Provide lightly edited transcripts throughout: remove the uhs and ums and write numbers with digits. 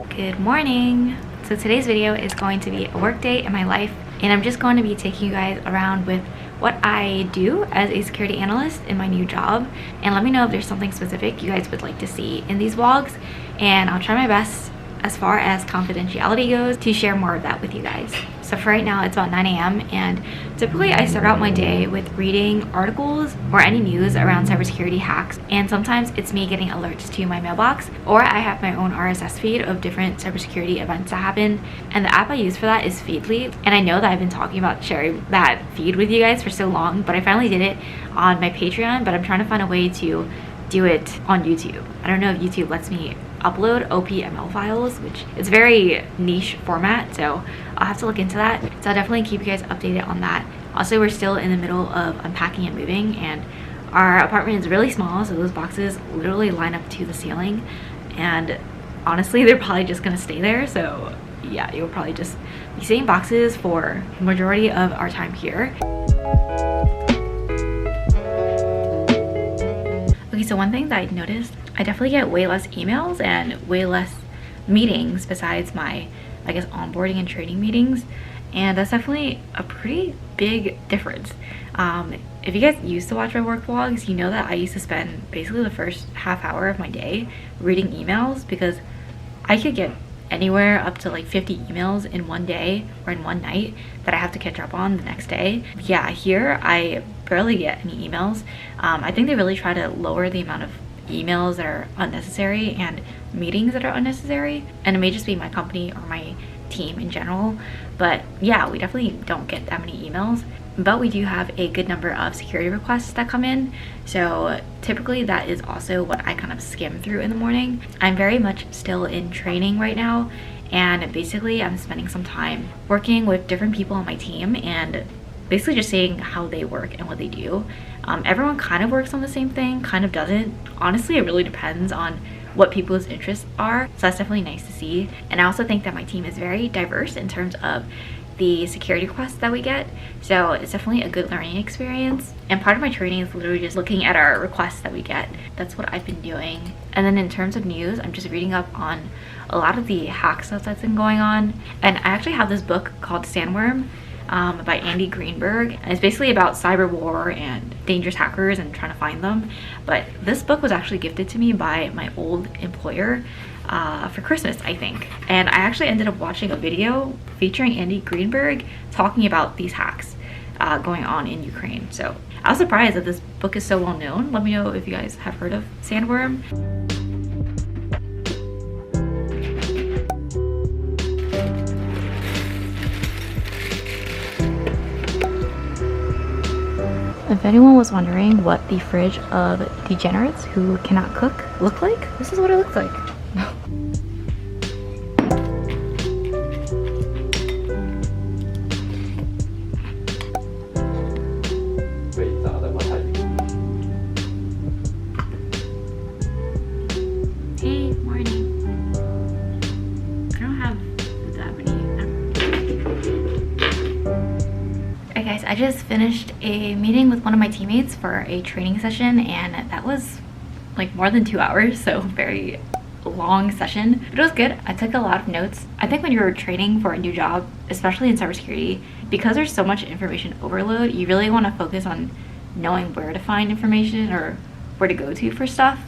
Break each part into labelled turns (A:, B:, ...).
A: Good morning. So today's video is going to be a work day in my life, and I'm just going to be taking you guys around with what I do as a security analyst in my new job, and let me know if there's something specific you guys would like to see in these vlogs, and I'll try my best as far as confidentiality goes to share more of that with you guys. So for right now, it's about 9 a.m. and typically I start out my day with reading articles or any news around cybersecurity hacks, and sometimes it's me getting alerts to my mailbox, or I have my own RSS feed of different cybersecurity events that happen, and the app I use for that is Feedly. And I know that I've been talking about sharing that feed with you guys for so long, but I finally did it on my Patreon, but I'm trying to find a way to do it on YouTube. I don't know if YouTube lets me upload OPML files, which is very niche format, so I'll have to look into that. So I'll definitely keep you guys updated on that. Also, we're still in the middle of unpacking and moving, and our apartment is really small, so those boxes literally line up to the ceiling, and honestly they're probably just gonna stay there. So yeah, you'll probably just be seeing boxes for the majority of our time here. Okay, so one thing that I noticed, I definitely get way less emails and way less meetings besides my, I guess, onboarding and training meetings, and that's definitely a pretty big difference. If you guys used to watch my work vlogs, you know that I used to spend basically the first half hour of my day reading emails, because I could get anywhere up to like 50 emails in one day or in one night that I have to catch up on the next day. Yeah, here I barely get any emails. I think they really try to lower the amount of emails that are unnecessary and meetings that are unnecessary, and it may just be my company or my team in general, but yeah, we definitely don't get that many emails. But we do have a good number of security requests that come in, so typically that is also what I kind of skim through in the morning. I'm very much still in training right now, and basically I'm spending some time working with different people on my team and basically just seeing how they work and what they do. Everyone kind of works on the same thing, kind of doesn't. Honestly, it really depends on what people's interests are, so that's definitely nice to see. And I also think that my team is very diverse in terms of the security requests that we get, so it's definitely a good learning experience. And part of my training is literally just looking at our requests that we get. That's what I've been doing. And then in terms of news, I'm just reading up on a lot of the hack stuff that's been going on, and I actually have this book called Sandworm by Andy Greenberg, and it's basically about cyber war and dangerous hackers and trying to find them. But this book was actually gifted to me by my old employer for Christmas, I think, and I actually ended up watching a video featuring Andy Greenberg talking about these hacks going on in Ukraine. So I was surprised that this book is so well known. Let me know if you guys have heard of Sandworm. If anyone was wondering what the fridge of degenerates who cannot cook look like, this is what it looks like. Hey, morning. I don't have that many. Alright guys, I just finished a meeting with one of my teammates for a training session, and that was like more than 2 hours, so very long session, but it was good. I took a lot of notes. I think when you're training for a new job, especially in cybersecurity, because there's so much information overload, you really want to focus on knowing where to find information or where to go to for stuff,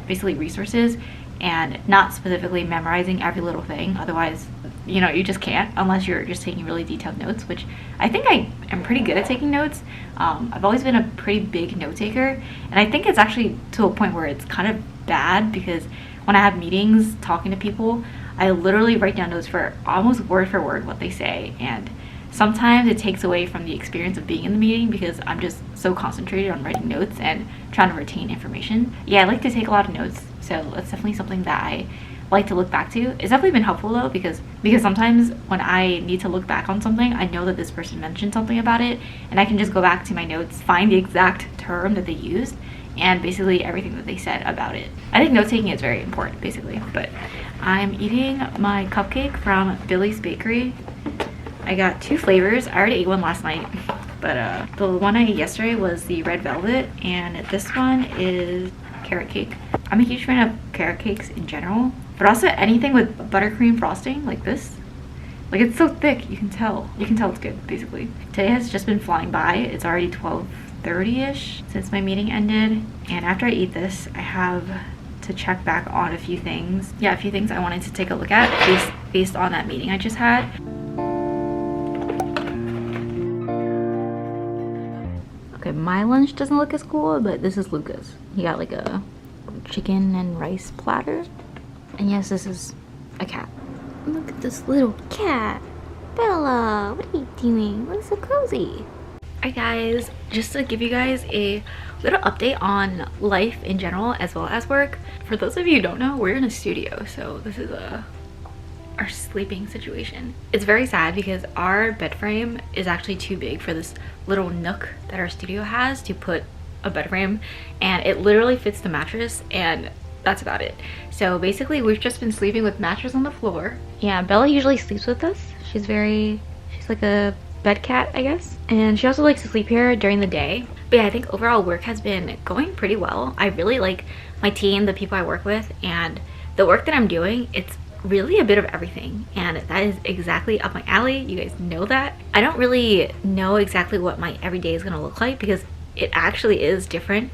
A: basically resources, and not specifically memorizing every little thing. Otherwise, you know, you just can't unless you're just taking really detailed notes, which I think I am pretty good at taking notes. I've always been a pretty big note taker, and I think it's actually to a point where it's kind of bad, because when I have meetings talking to people, I literally write down notes for almost word for word what they say, and sometimes it takes away from the experience of being in the meeting because I'm just so concentrated on writing notes and trying to retain information. Yeah, I like to take a lot of notes, so that's definitely something that I like to look back to. It's definitely been helpful though, because sometimes when I need to look back on something, I know that this person mentioned something about it, and I can just go back to my notes, find the exact term that they used, and basically everything that they said about it. I think note taking is very important, basically. But I'm eating my cupcake from Billy's Bakery. I got 2 flavors. I already ate one last night, but the one I ate yesterday was the red velvet, and this one is carrot cake. I'm a huge fan of carrot cakes in general, but also anything with buttercream frosting like this. Like, it's so thick, you can tell it's good, basically. Today has just been flying by. It's already 12:30-ish since my meeting ended, and after I eat this, I have to check back on a few things. Yeah, a few things I wanted to take a look at based on that meeting I just had. Okay, my lunch doesn't look as cool, but this is Luca's. He got like a chicken and rice platter. And yes, this is a cat. Look at this little cat. Bella, what are you doing? Looks so cozy. Alright guys, just to give you guys a little update on life in general as well as work. For those of you who don't know, we're in a studio, so this is our sleeping situation. It's very sad because our bed frame is actually too big for this little nook that our studio has to put a bed frame, and it literally fits the mattress, and that's about it. So basically we've just been sleeping with mattress on the floor. Yeah, Bella usually sleeps with us. She's like a bed cat, I guess, and she also likes to sleep here during the day. But yeah, I think overall work has been going pretty well. I really like my team, the people I work with, and the work that I'm doing. It's really a bit of everything, and that is exactly up my alley. You guys know that. I don't really know exactly what my everyday is gonna look like because it actually is different,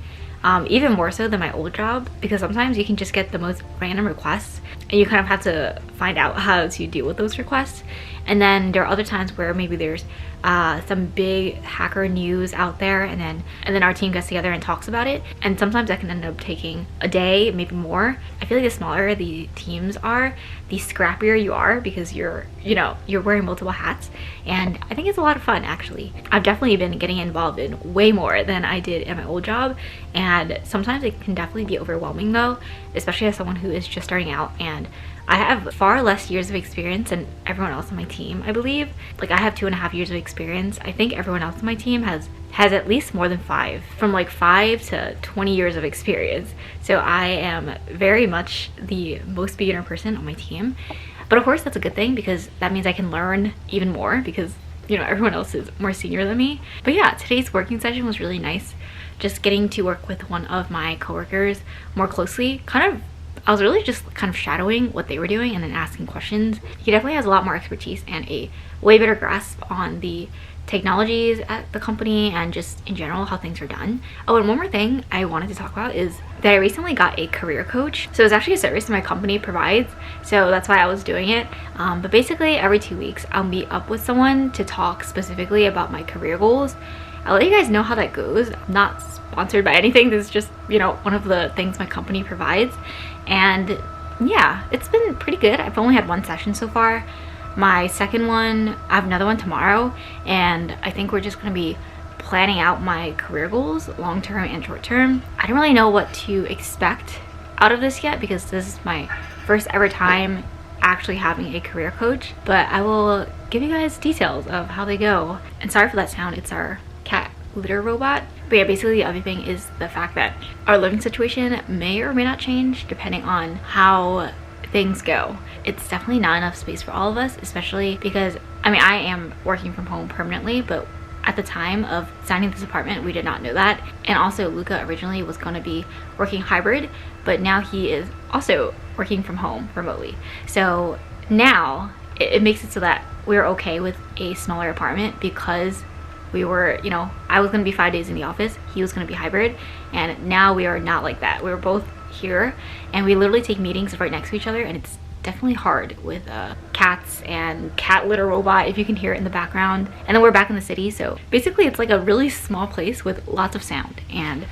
A: even more so than my old job, because sometimes you can just get the most random requests and you kind of have to find out how to deal with those requests. And then there are other times where maybe there's some big hacker news out there, and then our team gets together and talks about it, and sometimes that can end up taking a day, maybe more. I feel like the smaller the teams are, the scrappier you are, because you're wearing multiple hats, and I think it's a lot of fun. Actually, I've definitely been getting involved in way more than I did in my old job, and sometimes it can definitely be overwhelming though, especially as someone who is just starting out. And I have far less years of experience than everyone else on my team, I believe. Like, I have 2.5 years of experience. I think everyone else on my team has at least more than 5, from like 5 to 20 years of experience. So I am very much the most beginner person on my team. But of course that's a good thing, because that means I can learn even more, because everyone else is more senior than me. But yeah, today's working session was really nice. Just getting to work with one of my coworkers more closely. I was really just kind of shadowing what they were doing and then asking questions. He definitely has a lot more expertise and a way better grasp on the technologies at the company and just in general how things are done. Oh, and one more thing I wanted to talk about is that I recently got a career coach. So it's actually a service that my company provides, so that's why I was doing it. But basically every 2 weeks I'll meet up with someone to talk specifically about my career goals. I'll let you guys know how that goes. I'm not sponsored by anything. This is just, one of the things my company provides. And yeah, it's been pretty good. I've only had one session so far. My second one, I have another one tomorrow, and I think we're just going to be planning out my career goals, long-term and short-term. I don't really know what to expect out of this yet, because this is my first ever time actually having a career coach, but I will give you guys details of how they go. And sorry for that sound, it's our cat litter robot. But yeah, basically the other thing is the fact that our living situation may or may not change depending on how things go. It's definitely not enough space for all of us, especially because I am working from home permanently, but at the time of signing this apartment we did not know that. And also Luca originally was going to be working hybrid, but now he is also working from home remotely. So now it makes it so that we're okay with a smaller apartment, because we were, I was going to be 5 days in the office, he was going to be hybrid, and now we are not like that. We're both here, and we literally take meetings right next to each other, and it's definitely hard with cats and cat litter robot, if you can hear it in the background. And then we're back in the city, so basically it's like a really small place with lots of sound, and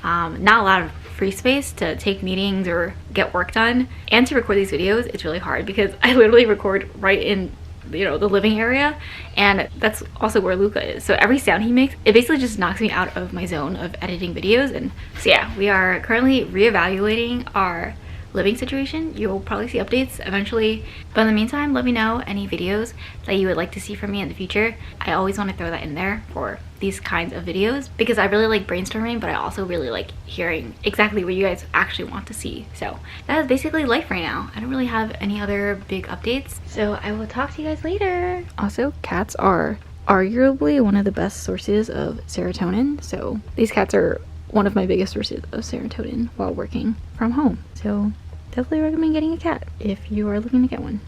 A: not a lot of free space to take meetings or get work done. And to record these videos, it's really hard because I literally record right in the living area, and that's also where Luca is. So every sound he makes, it basically just knocks me out of my zone of editing videos. And so yeah, we are currently reevaluating our living situation. You'll probably see updates eventually, but in the meantime, let me know any videos that you would like to see from me in the future. I always want to throw that in there for these kinds of videos, because I really like brainstorming, but I also really like hearing exactly what you guys actually want to see. So that is basically life right now. I don't really have any other big updates, so I will talk to you guys later. Also, cats are arguably one of the best sources of serotonin, so these cats are one of my biggest sources of serotonin while working from home. So definitely recommend getting a cat if you are looking to get one.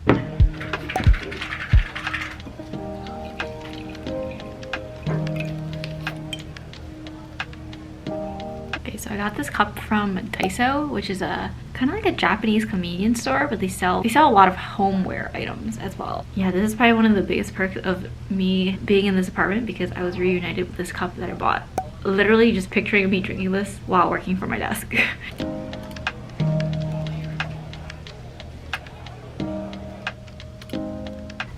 A: Okay, so I got this cup from Daiso, which is a kind of like a Japanese convenience store, but they sell a lot of homeware items as well. Yeah, this is probably one of the biggest perks of me being in this apartment, because I was reunited with this cup that I bought. Literally just picturing me drinking this while working from my desk.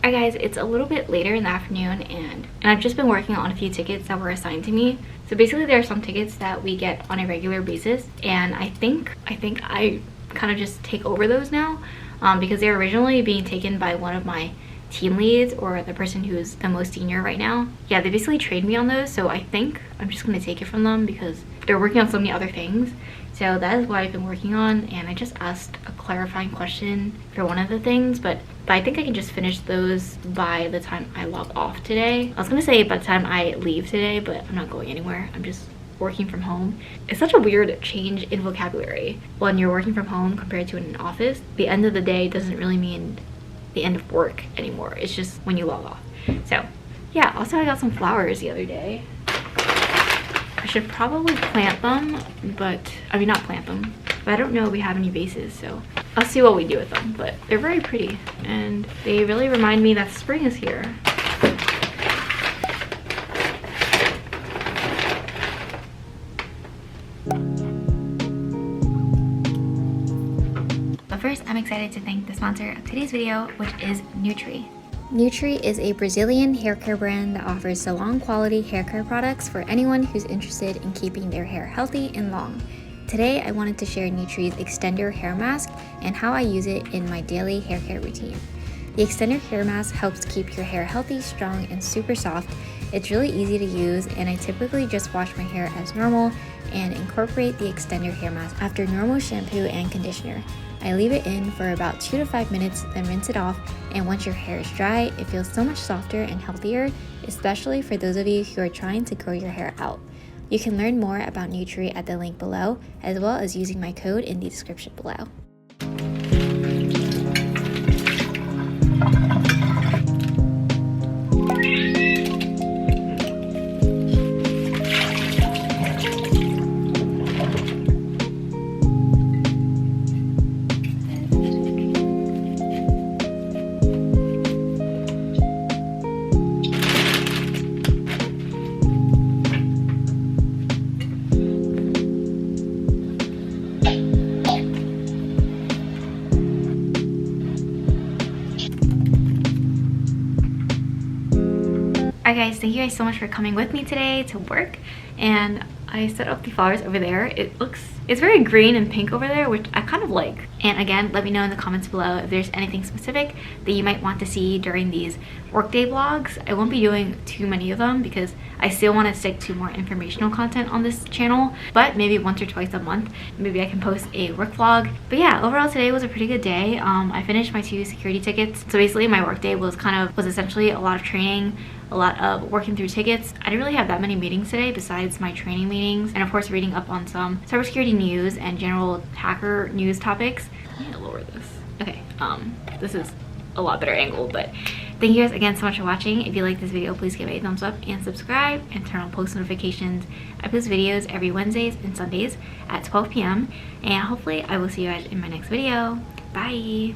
A: Alright guys, it's a little bit later in the afternoon and I've just been working on a few tickets that were assigned to me. So basically there are some tickets that we get on a regular basis, and I think I kind of just take over those now because they're originally being taken by one of my team leads, or the person who is the most senior right now. Yeah, they basically trained me on those, so I think I'm just gonna take it from them because they're working on so many other things. So that is what I've been working on, and I just asked a clarifying question for one of the things, but I think I can just finish those by the time I log off today. I was gonna say by the time I leave today, but I'm not going anywhere. I'm just working from home. It's such a weird change in vocabulary when you're working from home compared to in an office. The end of the day doesn't really mean the end of work anymore. It's just when you log off. So yeah, also I got some flowers the other day. I should probably plant them, but I mean not plant them, but I don't know if we have any vases, so I'll see what we do with them. But they're very pretty and they really remind me that spring is here. But first, I'm excited to thank the sponsor of today's video, which is Nutree. Nutree is a Brazilian hair care brand that offers salon quality hair care products for anyone who's interested in keeping their hair healthy and long. Today, I wanted to share Nutree's Extender Hair Mask and how I use it in my daily hair care routine. The Extender Hair Mask helps keep your hair healthy, strong, and super soft. It's really easy to use, and I typically just wash my hair as normal and incorporate the Extender Hair Mask after normal shampoo and conditioner. I leave it in for about 2 to 5 minutes, then rinse it off, and once your hair is dry, it feels so much softer and healthier, especially for those of you who are trying to grow your hair out. You can learn more about Nutree at the link below, as well as using my code in the description below. Alright guys, thank you guys so much for coming with me today to work, and I set up the flowers over there. It's very green and pink over there, which I kind of like. And again, let me know in the comments below if there's anything specific that you might want to see during these workday vlogs. I won't be doing too many of them because I still want to stick to more informational content on this channel, but maybe once or twice a month, maybe I can post a work vlog. But yeah, overall today was a pretty good day. I finished my 2 security tickets. So basically my workday was essentially a lot of training, a lot of working through tickets. I didn't really have that many meetings today besides my training meetings, and of course reading up on some cybersecurity news and general hacker news topics. I need to lower this. Okay, this is a lot better angle, but thank you guys again so much for watching. If you like this video, please give it a thumbs up and subscribe and turn on post notifications. I post videos every Wednesdays and Sundays at 12 p.m. and hopefully I will see you guys in my next video. Bye!